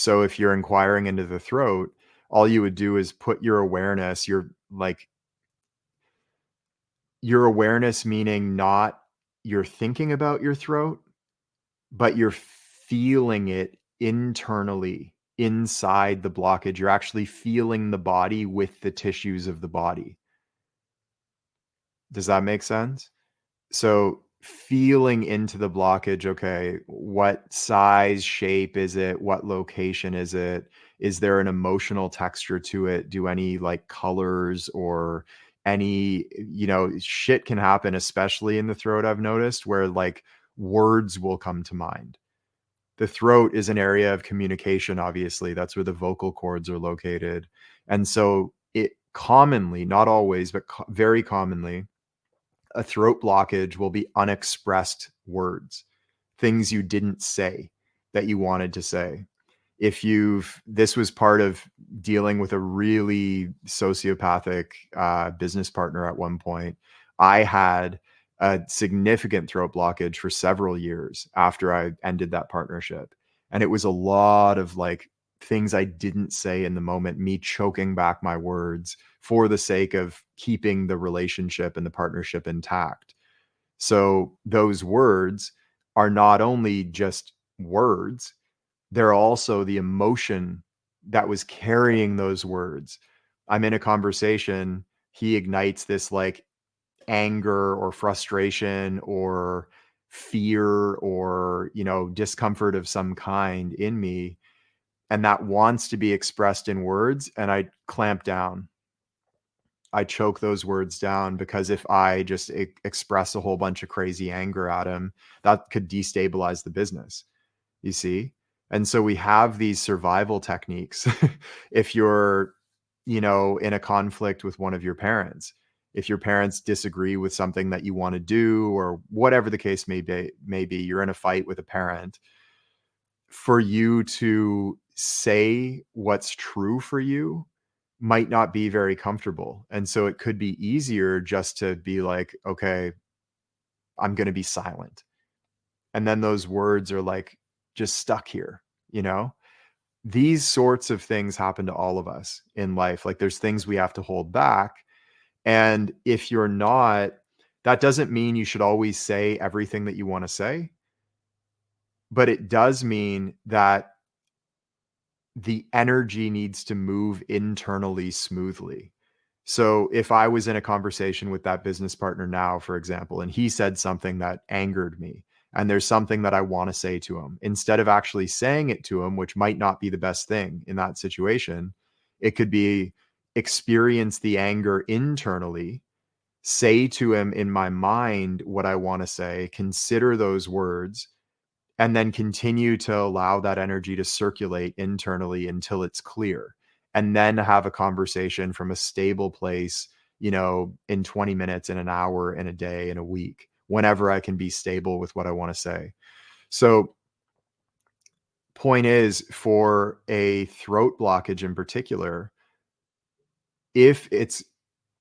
So if you're inquiring into the throat, all you would do is put your awareness, your awareness meaning not you're thinking about your throat, but you're feeling it internally inside the blockage. You're actually feeling the body with the tissues of the body. Does that make sense? So feeling into the blockage, okay, what size, shape is it? What location is it? Is there an emotional texture to it? Do any like colors or any, shit can happen, especially in the throat, I've noticed, where like words will come to mind. The throat is an area of communication, obviously. That's where the vocal cords are located. And so it commonly, not always, but very commonly, a throat blockage will be unexpressed words, things you didn't say that you wanted to say. This was part of dealing with a really sociopathic business partner at one point. I had a significant throat blockage for several years after I ended that partnership. And it was a lot of like things I didn't say in the moment, me choking back my words for the sake of keeping the relationship and the partnership intact. So those words are not only just words, they're also the emotion that was carrying those words. I'm in a conversation, he ignites this like anger or frustration or fear or, discomfort of some kind in me. And that wants to be expressed in words. And I clamp down. I choke those words down because if I just express a whole bunch of crazy anger at him, that could destabilize the business, you see? And so we have these survival techniques. If you're, in a conflict with one of your parents, if your parents disagree with something that you want to do or whatever the case may be, you're in a fight with a parent, for you to say what's true for you might not be very comfortable. And so it could be easier just to be like, okay, I'm going to be silent. And then those words are like just stuck here, you know? These sorts of things happen to all of us in life. Like there's things we have to hold back. And if you're not, that doesn't mean you should always say everything that you want to say, but it does mean that the energy needs to move internally smoothly. So if I was in a conversation with that business partner now, for example, and he said something that angered me, and there's something that I want to say to him, instead of actually saying it to him, which might not be the best thing in that situation, it could be experience the anger internally, say to him in my mind what I want to say, consider those words, and then continue to allow that energy to circulate internally until it's clear, and then have a conversation from a stable place, in 20 minutes, in an hour, in a day, in a week, whenever I can be stable with what I want to say. So point is, for a throat blockage in particular, if it's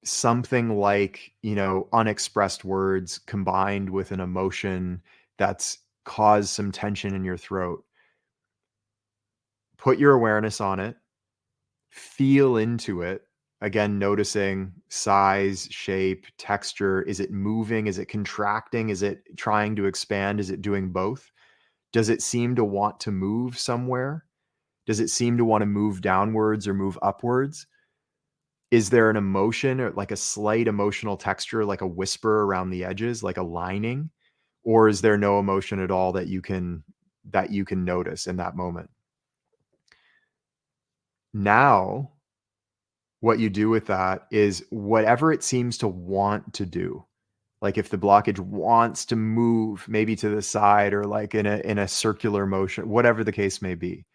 something like, unexpressed words combined with an emotion that's caused some tension in your throat, put your awareness on it, feel into it. Again, noticing size, shape, texture. Is it moving? Is it contracting? Is it trying to expand? Is it doing both? Does it seem to want to move somewhere? Does it seem to want to move downwards or move upwards? Is there an emotion or like a slight emotional texture, like a whisper around the edges, like a lining? Or is there no emotion at all that you can notice in that moment? Now, what you do with that is whatever it seems to want to do. Like if the blockage wants to move maybe to the side or like in a circular motion, whatever the case may be,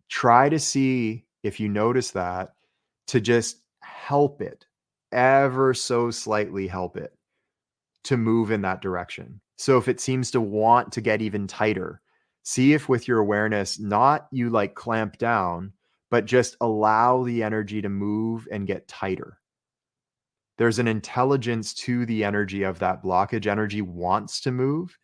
try to see if you notice that, to just help it, ever so slightly help it to move in that direction. So if it seems to want to get even tighter, see if with your awareness, not you like clamp down, but just allow the energy to move and get tighter. There's an intelligence to the energy of that blockage. Energy wants to move.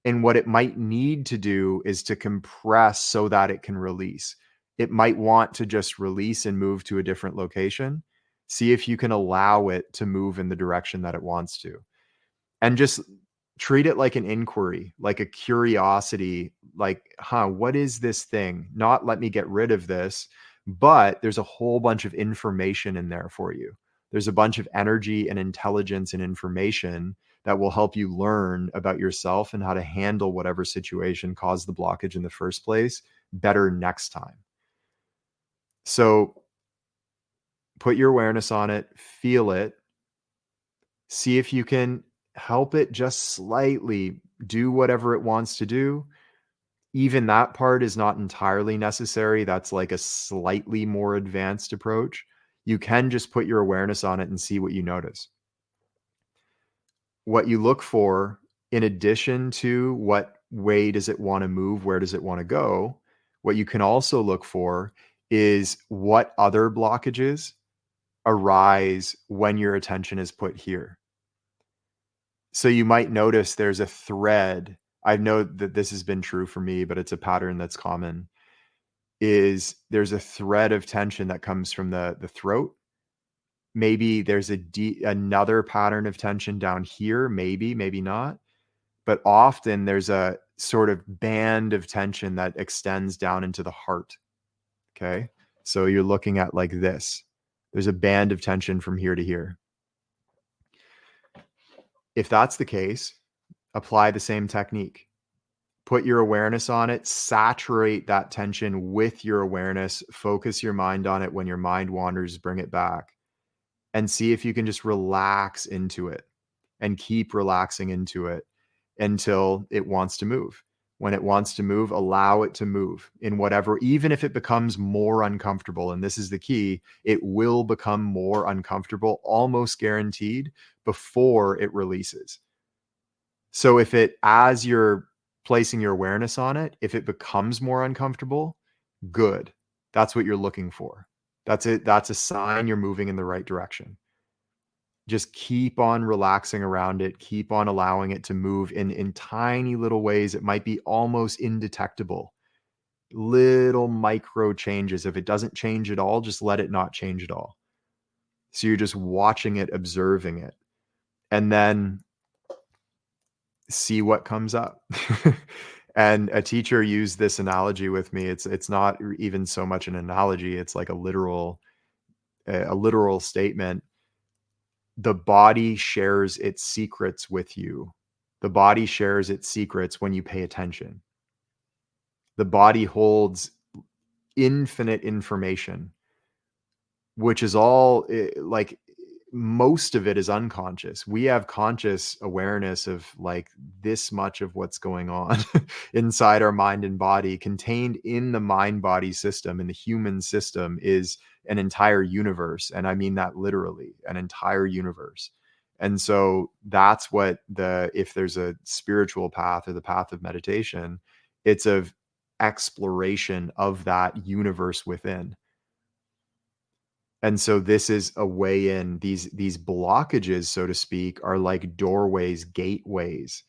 And what it might need to do is to compress so that it can release. it might want to just release and move to a different location. See if you can allow it to move in the direction that it wants to. And just treat it like an inquiry, like a curiosity, like, what is this thing? Not let me get rid of this, but there's a whole bunch of information in there for you. There's a bunch of energy and intelligence and information that will help you learn about yourself and how to handle whatever situation caused the blockage in the first place better next time. So put your awareness on it, feel it, see if you can help it just slightly do whatever it wants to do. Even that part is not entirely necessary. That's like a slightly more advanced approach. You can just put your awareness on it and see what you notice. What you look for, in addition to what way does it want to move, where does it want to go, what you can also look for is what other blockages arise when your attention is put here. So you might notice there's a thread. I know that this has been true for me, but it's a pattern that's common, is there's a thread of tension that comes from the throat. Maybe there's another pattern of tension down here, maybe not. But often there's a sort of band of tension that extends down into the heart. Okay. So you're looking at like this. There's a band of tension from here to here. If that's the case, apply the same technique. Put your awareness on it, saturate that tension with your awareness, focus your mind on it. When your mind wanders, bring it back and see if you can just relax into it and keep relaxing into it until it wants to move. When it wants to move, allow it to move in whatever, even if it becomes more uncomfortable. And this is the key, it will become more uncomfortable, almost guaranteed, before it releases. So if it, as you're placing your awareness on it, if it becomes more uncomfortable, good. That's what you're looking for. That's it. That's a sign you're moving in the right direction. Just keep on relaxing around it. Keep on allowing it to move in tiny little ways. It might be almost indetectable. Little micro changes. If it doesn't change at all, just let it not change at all. So you're just watching it, observing it, and then see what comes up. And a teacher used this analogy with me. It's not even so much an analogy. It's like a literal statement. The body shares its secrets with you. The body shares its secrets when you pay attention. The body holds infinite information, which is all like most of it is unconscious. We have conscious awareness of like this much of what's going on inside our mind and body. Contained in the mind body system, in the human system, is an entire universe. And I mean that literally, an entire universe. And so that's what if there's a spiritual path or the path of meditation, it's of exploration of that universe within. And so this is a way in. These blockages, so to speak, are like doorways, gateways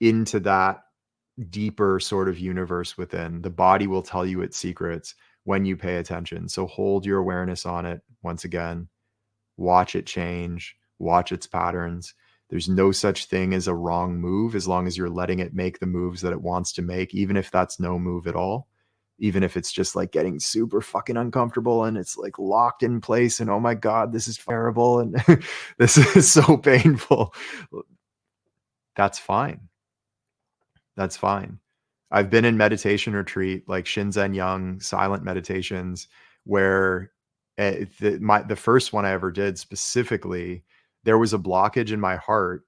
into that deeper sort of universe within. The body will tell you its secrets when you pay attention. So hold your awareness on it once again. Watch it change, watch its patterns. There's no such thing as a wrong move as long as you're letting it make the moves that it wants to make, even if that's no move at all. Even if it's just like getting super fucking uncomfortable and it's like locked in place and oh my God, this is terrible and this is so painful. That's fine. That's fine. I've been in meditation retreat, like Shinzen Young silent meditations, where the first one I ever did specifically, there was a blockage in my heart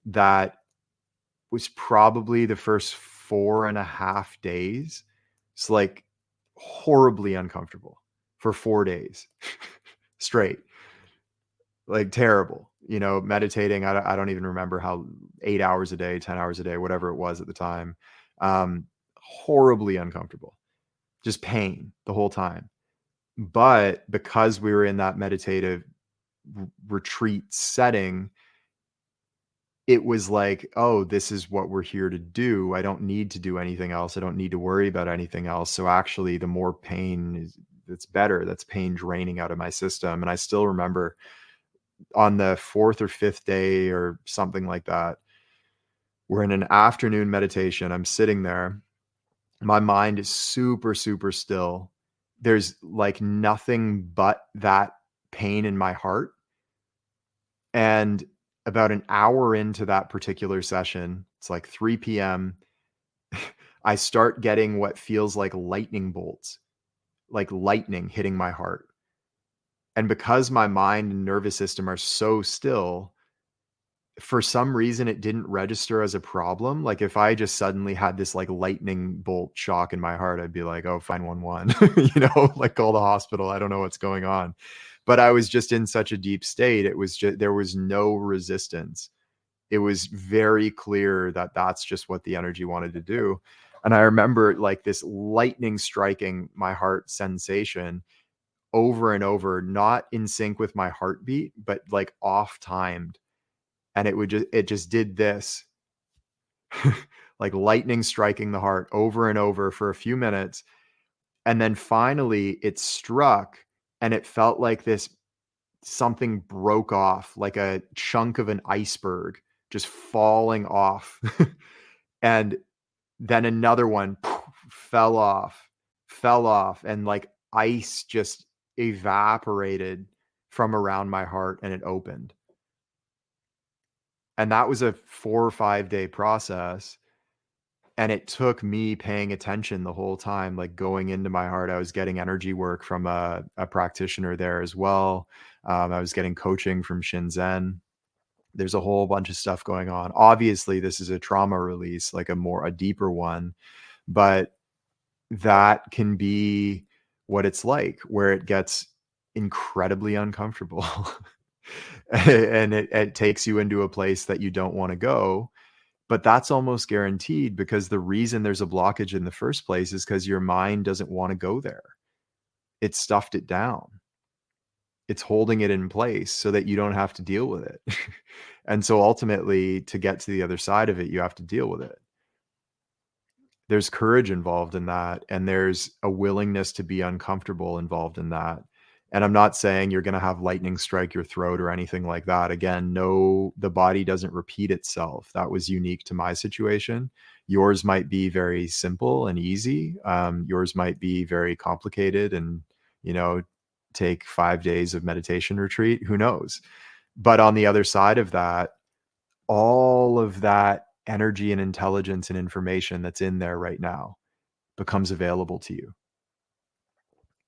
that was probably the first 4.5 days. It's like horribly uncomfortable for 4 days straight, like terrible, meditating. I don't even remember how 8 hours a day, 10 hours a day, whatever it was at the time. Horribly uncomfortable, just pain the whole time. But because we were in that meditative retreat setting, it was like, oh, this is what we're here to do. I don't need to do anything else. I don't need to worry about anything else. So actually, the more pain is, that's better. That's pain draining out of my system. And I still remember on the fourth or fifth day or something like that, we're in an afternoon meditation. I'm sitting there. My mind is super, super still. There's like nothing but that pain in my heart. And about an hour into that particular session, it's like 3 p.m. I start getting what feels like lightning bolts, like lightning hitting my heart. And because my mind and nervous system are so still, for some reason it didn't register as a problem. Like if I just suddenly had this like lightning bolt shock in my heart, I'd be like, oh, fine, 911, like call the hospital. I don't know what's going on. But I was just in such a deep state. It was just, there was no resistance. It was very clear that that's just what the energy wanted to do. And I remember like this lightning striking my heart sensation over and over, not in sync with my heartbeat, but like off timed. And it just did this like lightning striking the heart over and over for a few minutes. And then finally it struck and it felt like this something broke off, like a chunk of an iceberg just falling off. And then another one fell off, and like ice just evaporated from around my heart and it opened. And that was a 4 or 5 day process. And it took me paying attention the whole time, like going into my heart. I was getting energy work from a practitioner there as well. I was getting coaching from Shinzen. There's a whole bunch of stuff going on. Obviously, this is a trauma release, like a deeper one, but that can be what it's like, where it gets incredibly uncomfortable. And it takes you into a place that you don't want to go. But that's almost guaranteed, because the reason there's a blockage in the first place is because your mind doesn't want to go there. It stuffed it down. It's holding it in place so that you don't have to deal with it. And so ultimately, to get to the other side of it, you have to deal with it. There's courage involved in that, and there's a willingness to be uncomfortable involved in that. And I'm not saying you're going to have lightning strike your throat or anything like that. Again, no, the body doesn't repeat itself. That was unique to my situation. Yours might be very simple and easy. Yours might be very complicated and, you know, take 5 days of meditation retreat. Who knows? But on the other side of that, all of that energy and intelligence and information that's in there right now becomes available to you.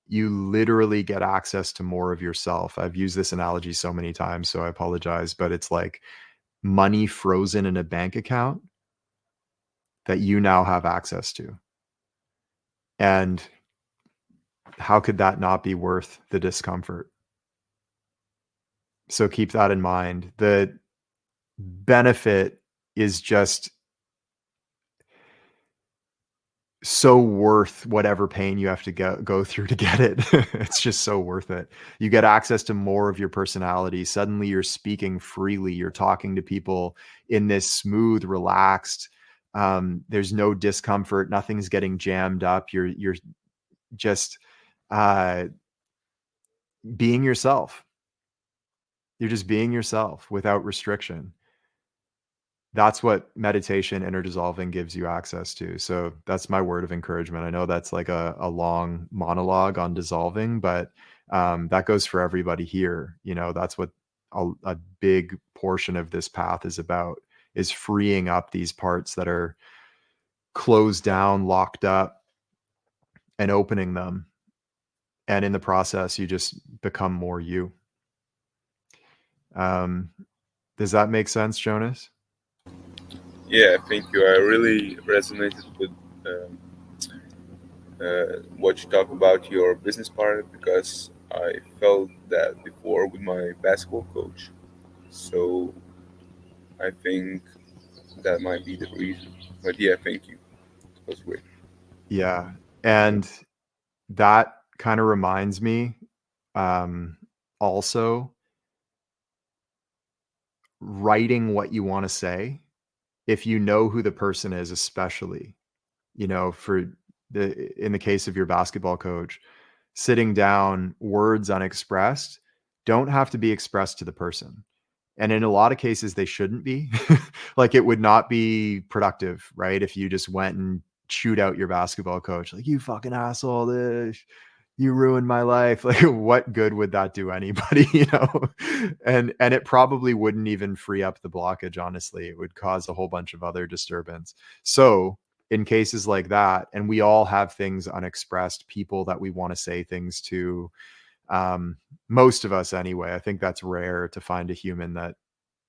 You literally get access to more of yourself. I've used this analogy so many times, so I apologize, but it's like money frozen in a bank account that you now have access to. And how could that not be worth the discomfort? So keep that in mind. The benefit is just so worth whatever pain you have to go through to get it. It's just so worth it. You get access to more of your personality. Suddenly you're speaking freely. You're talking to people in this smooth, relaxed, there's no discomfort. Nothing's getting jammed up. You're just uh, being yourself. You're just being yourself without restriction. That's what meditation, inner dissolving gives you access to. So that's my word of encouragement. I know that's like a long monologue on dissolving, but that goes for everybody here. You know, that's what a big portion of this path is about, is freeing up these parts that are closed down, locked up, and opening them. And in the process, you just become more you. Does that make sense, Jonas? Yeah, thank you. I really resonated with um, what you talk about your business partner, because I felt that before with my basketball coach. So I think that might be the reason. But yeah, thank you. It was great. Yeah. And that kind of reminds me, also, writing what you want to say, if you know who the person is, especially, for in the case of your basketball coach, sitting down, words unexpressed don't have to be expressed to the person. And in a lot of cases, they shouldn't be. Like, it would not be productive, right? If you just went and chewed out your basketball coach, like, you fucking asshole, this, you ruined my life. Like, what good would that do anybody, And it probably wouldn't even free up the blockage, honestly. It would cause a whole bunch of other disturbance. So in cases like that, and we all have things unexpressed, people that we want to say things to, most of us anyway. I think that's rare to find a human that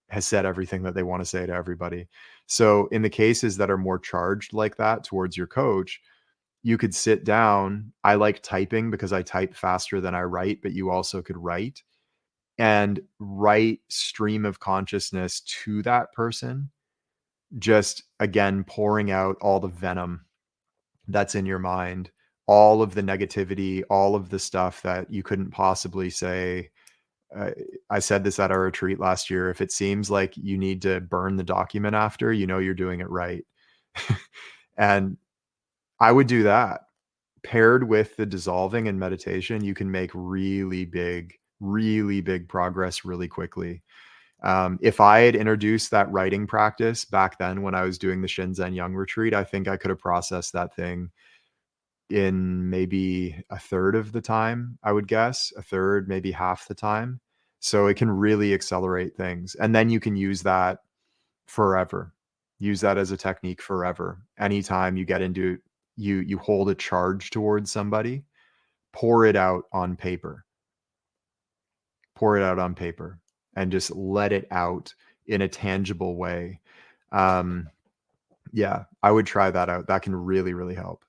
has said everything that they want to say to everybody. So in the cases that are more charged like that towards your coach, you could sit down. I like typing because I type faster than I write, but you also could write and write stream of consciousness to that person, just again pouring out all the venom that's in your mind, all of the negativity, all of the stuff that you couldn't possibly say. I said this at our retreat last year. If it seems like you need to burn the document after, you're doing it right. And I would do that. Paired with the dissolving and meditation, you can make really big progress really quickly. If I had introduced that writing practice back then when I was doing the Shinzen Young retreat, I think I could have processed that thing in maybe a third of the time, I would guess, a third, maybe half the time. So it can really accelerate things. And then you can use that forever. Use that as a technique forever. Anytime you get into you hold a charge towards somebody, pour it out on paper. Pour it out on paper and just let it out in a tangible way. Yeah, I would try that out. That can really, really help.